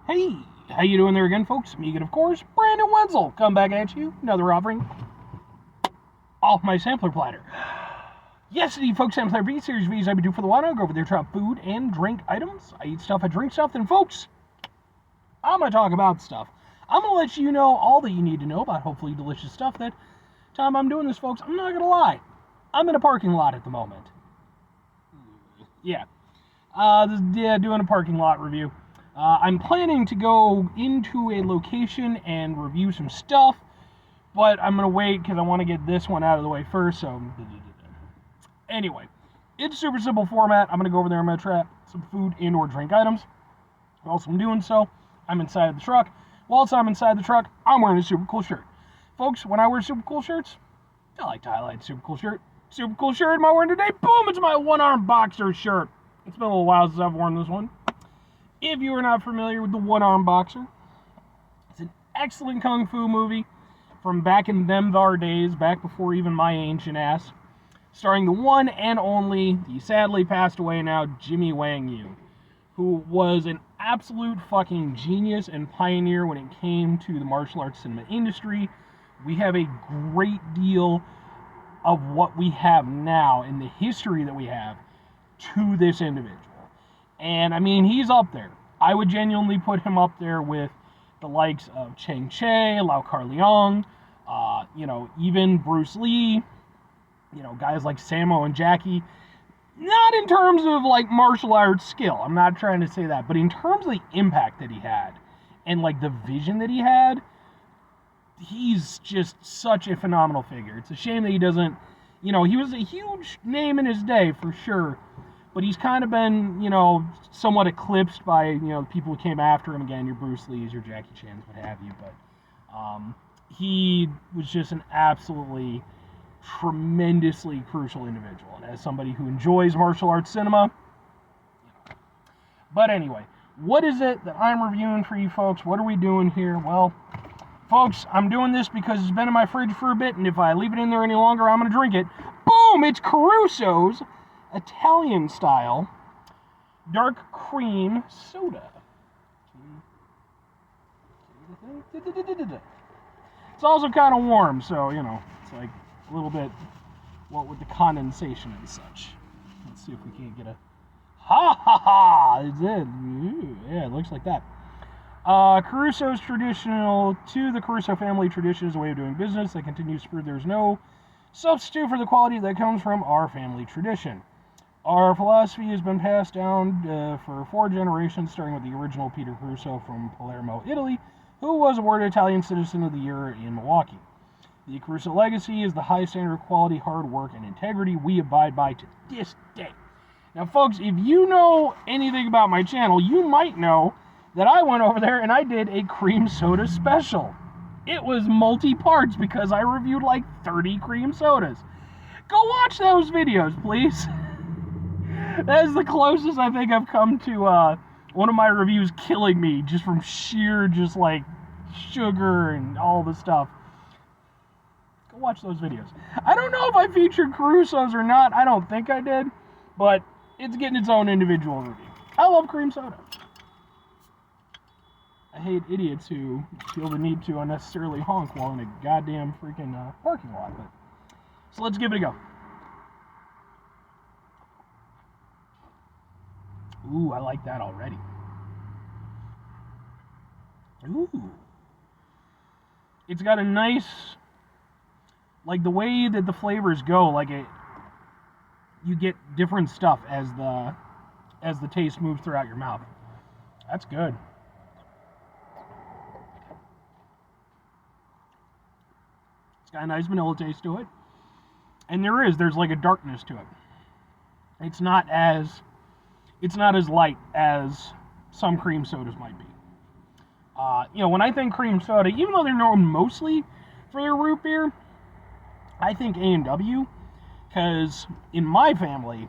Hey, how you doing there again, folks? Me again, of course, Brandon Wenzel. Come back at you, another offering off my sampler platter. Yes, indeed, folks, sampler V-Series V's I do for the water. I go over there, try out food and drink items. I eat stuff, I drink stuff. Then, folks, I'm going to talk about stuff. I'm going to let you know all that you need to know about hopefully delicious stuff. That time I'm doing this, folks, I'm not going to lie. I'm in a parking lot at the moment. Yeah. Doing a parking lot review. I'm planning to go into a location and review some stuff, but I'm going to wait because I want to get this one out of the way first. So, anyway, it's super simple format. I'm going to go over there. I'm going to try some food and or drink items. Whilst I'm doing so, I'm inside the truck. Whilst I'm inside the truck, I'm wearing a super cool shirt. Folks, when I wear super cool shirts, I like to highlight super cool shirt. Super cool shirt am I wearing today? Boom! It's my one-arm boxer shirt. It's been a little while since I've worn this one. If you are not familiar with the one-arm boxer, it's an excellent kung fu movie from back in them thar days, back before even my ancient ass, starring the one and only, the sadly passed away now, Jimmy Wang Yu, who was an absolute fucking genius and pioneer when it came to the martial arts cinema industry. We have a great deal of what we have now in the history that we have to this individual. And I mean, he's up there. I would genuinely put him up there with the likes of Chang Che, Lau Kar-leong, even Bruce Lee, guys like Sammo and Jackie. Not in terms of like martial arts skill, I'm not trying to say that, but in terms of the impact that he had and like the vision that he had, he's just such a phenomenal figure. It's a shame that he doesn't, he was a huge name in his day for sure, but he's kind of been, somewhat eclipsed by, the people who came after him. Again, your Bruce Lees, your Jackie Chans, what have you. But he was just an absolutely tremendously crucial individual. And as somebody who enjoys martial arts cinema, But anyway, what is it that I'm reviewing for you folks? What are we doing here? Well, folks, I'm doing this because it's been in my fridge for a bit, and if I leave it in there any longer, I'm going to drink it. Boom! It's Caruso's Italian style dark cream soda. It's also kind of warm, so, it's like a little bit, what with the condensation and such. Let's see if we can't get a... Ha ha ha! It's it. Ooh, yeah, it looks like that. Caruso's traditional, to the Caruso family, tradition is a way of doing business that continues to prove there's no substitute for the quality that comes from our family tradition. Our philosophy has been passed down for 4 generations, starting with the original Peter Caruso from Palermo, Italy, who was awarded Italian Citizen of the Year in Milwaukee. The Caruso legacy is the high standard of quality, hard work, and integrity we abide by to this day. Now, folks, if you know anything about my channel, you might know that I went over there and I did a cream soda special. It was multi-parts because I reviewed like 30 cream sodas. Go watch those videos, please. That is the closest I think I've come to one of my reviews killing me just from sheer like sugar and all the stuff. Go watch those videos. I don't know if I featured Caruso's or not. I don't think I did, but it's getting its own individual review. I love cream soda. I hate idiots who feel the need to unnecessarily honk while in a goddamn freaking parking lot. So let's give it a go. Ooh, I like that already. Ooh. It's got a nice, like the way that the flavors go, like you get different stuff as the taste moves throughout your mouth. That's good. It's got a nice vanilla taste to it. And there's like a darkness to it. It's not as light as some cream sodas might be. When I think cream soda, even though they're known mostly for their root beer, I think A&W, because in my family,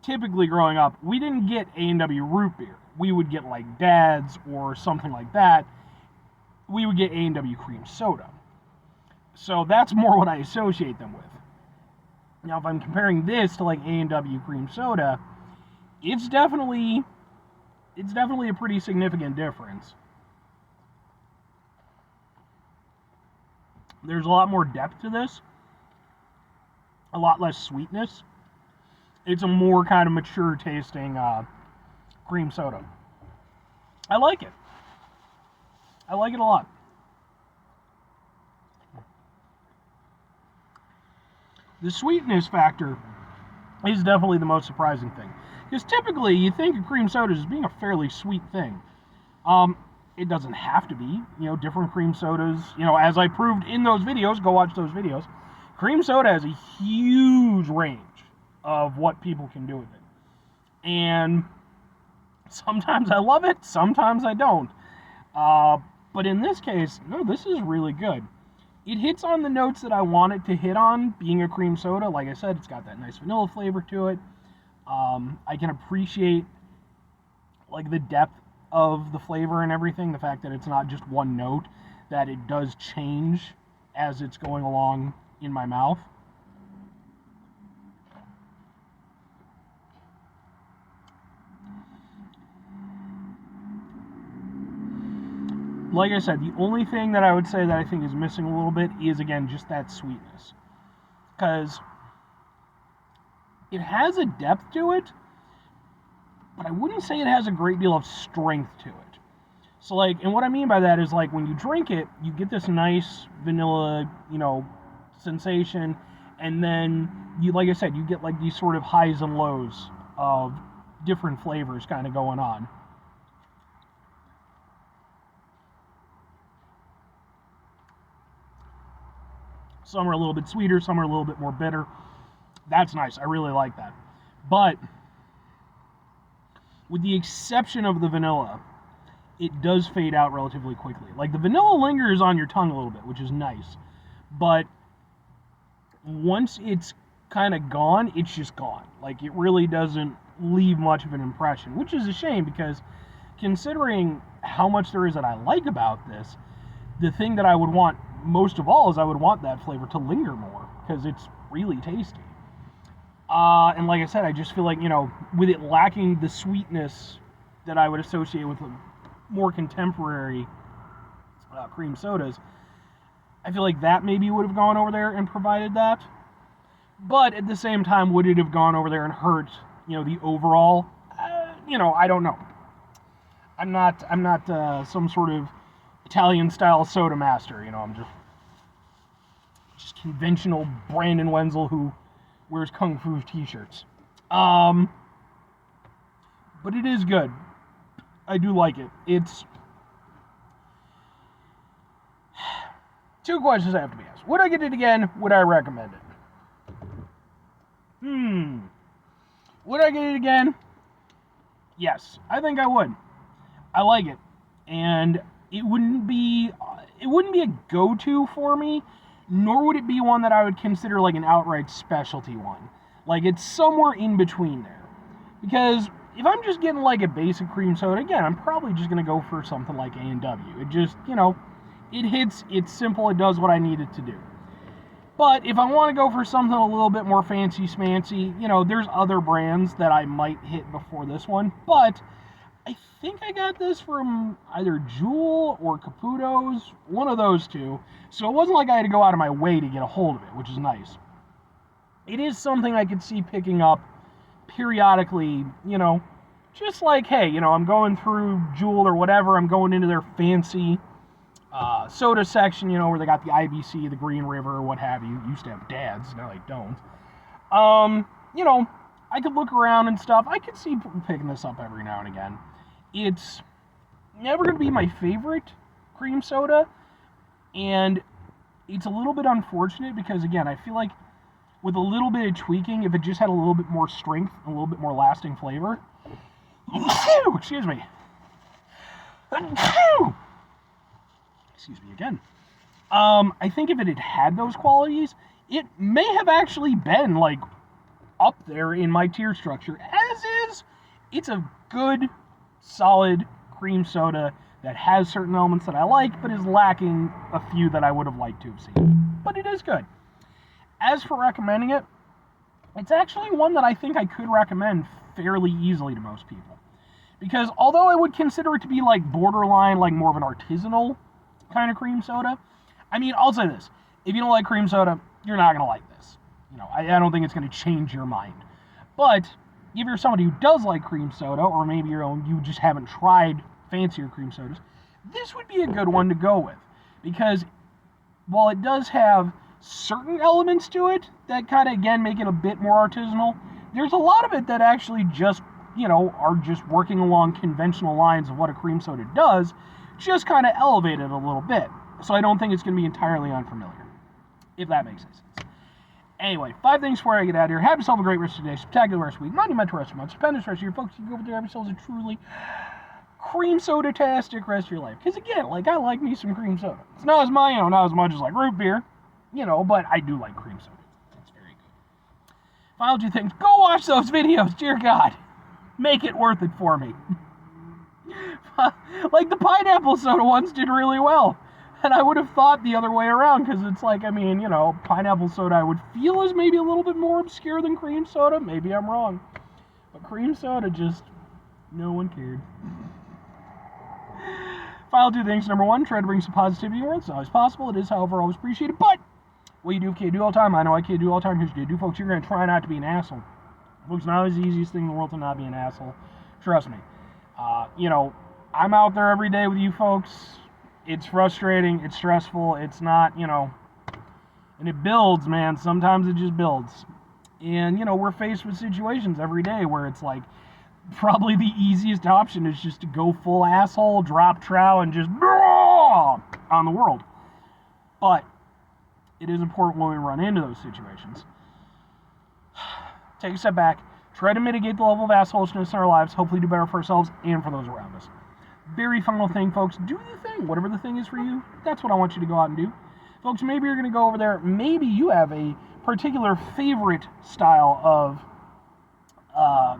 typically growing up, we didn't get A&W root beer. We would get like Dad's or something like that. We would get A&W cream soda. So that's more what I associate them with. Now, if I'm comparing this to like A&W cream soda, it's definitely it's definitely a pretty significant difference. There's a lot more depth to this, a lot less sweetness. It's a more kind of mature tasting cream soda. I like it. I like it a lot. The sweetness factor is definitely the most surprising thing. Because typically you think of cream sodas as being a fairly sweet thing. It doesn't have to be. Different cream sodas, as I proved in those videos, go watch those videos. Cream soda has a huge range of what people can do with it. And sometimes I love it, sometimes I don't. But in this case, no, this is really good. It hits on the notes that I want it to hit on, being a cream soda. Like I said, it's got that nice vanilla flavor to it. I can appreciate like the depth of the flavor and everything, the fact that it's not just one note, that it does change as it's going along in my mouth. Like I said, the only thing that I would say that I think is missing a little bit is, again, just that sweetness. Because it has a depth to it, but I wouldn't say it has a great deal of strength to it. So, and what I mean by that is, when you drink it, you get this nice vanilla, sensation, and then, like I said, you get, these sort of highs and lows of different flavors kind of going on. Some are a little bit sweeter, some are a little bit more bitter. That's nice. I really like that. But with the exception of the vanilla, it does fade out relatively quickly. The vanilla lingers on your tongue a little bit, which is nice. But once it's kind of gone, it's just gone. It really doesn't leave much of an impression, which is a shame because considering how much there is that I like about this, the thing that I would want most of all is I would want that flavor to linger more because it's really tasty. And like I said, I just feel like, with it lacking the sweetness that I would associate with more contemporary cream sodas, I feel like that maybe would have gone over there and provided that. But at the same time, would it have gone over there and hurt, the overall? I don't know. I'm not some sort of Italian-style soda master. I'm just conventional Brandon Wenzel who wears Kung Fu t-shirts. But it is good. I do like it. It's... Two questions I have to be asked. Would I get it again? Would I recommend it? Would I get it again? Yes, I think I would. I like it. And it wouldn't be a go-to for me, nor would it be one that I would consider an outright specialty one. It's somewhere in between there. Because if I'm just getting a basic cream soda, again, I'm probably just going to go for something like A&W. It just, it hits, it's simple, it does what I need it to do. But if I want to go for something a little bit more fancy-smancy, there's other brands that I might hit before this one. But I think I got this from either Jewel or Caputo's, one of those two. So it wasn't like I had to go out of my way to get a hold of it, which is nice. It is something I could see picking up periodically, just hey, I'm going through Jewel or whatever, I'm going into their fancy soda section, where they got the IBC, the Green River, or what have you. Used to have Dad's, now they don't. I could look around and stuff. I could see picking this up every now and again. It's never going to be my favorite cream soda, and it's a little bit unfortunate because, again, I feel like with a little bit of tweaking, if it just had a little bit more strength, a little bit more lasting flavor. Excuse me. Excuse me again. I think if it had those qualities, it may have actually been, up there in my tier structure. As is, it's a good, solid cream soda that has certain elements that I like, but is lacking a few that I would have liked to have seen. But it is good. As for recommending it, it's actually one that I think I could recommend fairly easily to most people. Because although I would consider it to be like borderline, like more of an artisanal kind of cream soda, I mean, I'll say this. If you don't like cream soda, you're not going to like this. I don't think it's going to change your mind. But if you're somebody who does like cream soda, or maybe you just haven't tried fancier cream sodas, this would be a good one to go with. Because while it does have certain elements to it that kind of, again, make it a bit more artisanal, there's a lot of it that actually just, are just working along conventional lines of what a cream soda does, just kind of elevated a little bit. So I don't think it's going to be entirely unfamiliar, if that makes sense. Anyway, 5 things before I get out of here. Have yourself a great rest of the day, spectacular rest of the week, monumental rest of the month, stupendous rest of your folks. You go over there, have yourselves a truly cream soda-tastic rest of your life. Because again, I like me some cream soda. It's not as much as like root beer, but I do like cream soda. It's very good. Final 2 things. Go watch those videos, dear God. Make it worth it for me. Like the pineapple soda ones did really well. And I would have thought the other way around, because it's pineapple soda I would feel is maybe a little bit more obscure than cream soda. Maybe I'm wrong. But cream soda no one cared. Final 2 things. Number 1, try to bring some positivity in the world. It's not always possible. It is, however, always appreciated. But what you do can't do all the time. I know I can't do all the time, because you do, folks. You're going to try not to be an asshole. Folks, not always the easiest thing in the world to not be an asshole. Trust me. I'm out there every day with you folks. It's frustrating, it's stressful, it's not, and it builds, man. Sometimes it just builds. And, we're faced with situations every day where it's like, probably the easiest option is just to go full asshole, drop trow, and just on the world. But it is important when we run into those situations. Take a step back, try to mitigate the level of assholishness in our lives, hopefully do better for ourselves and for those around us. Very final thing, folks, do the thing. Whatever the thing is for you, that's what I want you to go out and do. Folks, maybe you're going to go over there. Maybe you have a particular favorite style of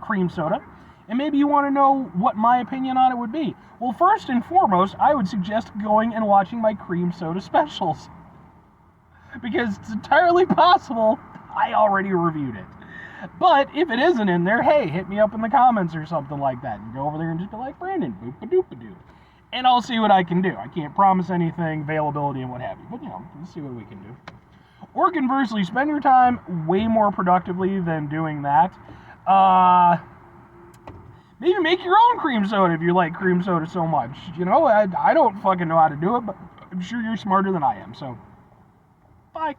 cream soda, and maybe you want to know what my opinion on it would be. Well, first and foremost, I would suggest going and watching my cream soda specials, because it's entirely possible I already reviewed it. But if it isn't in there, hey, hit me up in the comments or something like that. And go over there and just be like, Brandon, boop-a-doop-a-doo. And I'll see what I can do. I can't promise anything, availability and what have you. But, let's see what we can do. Or conversely, spend your time way more productively than doing that. Maybe make your own cream soda if you like cream soda so much. I don't fucking know how to do it, but I'm sure you're smarter than I am. So, bye.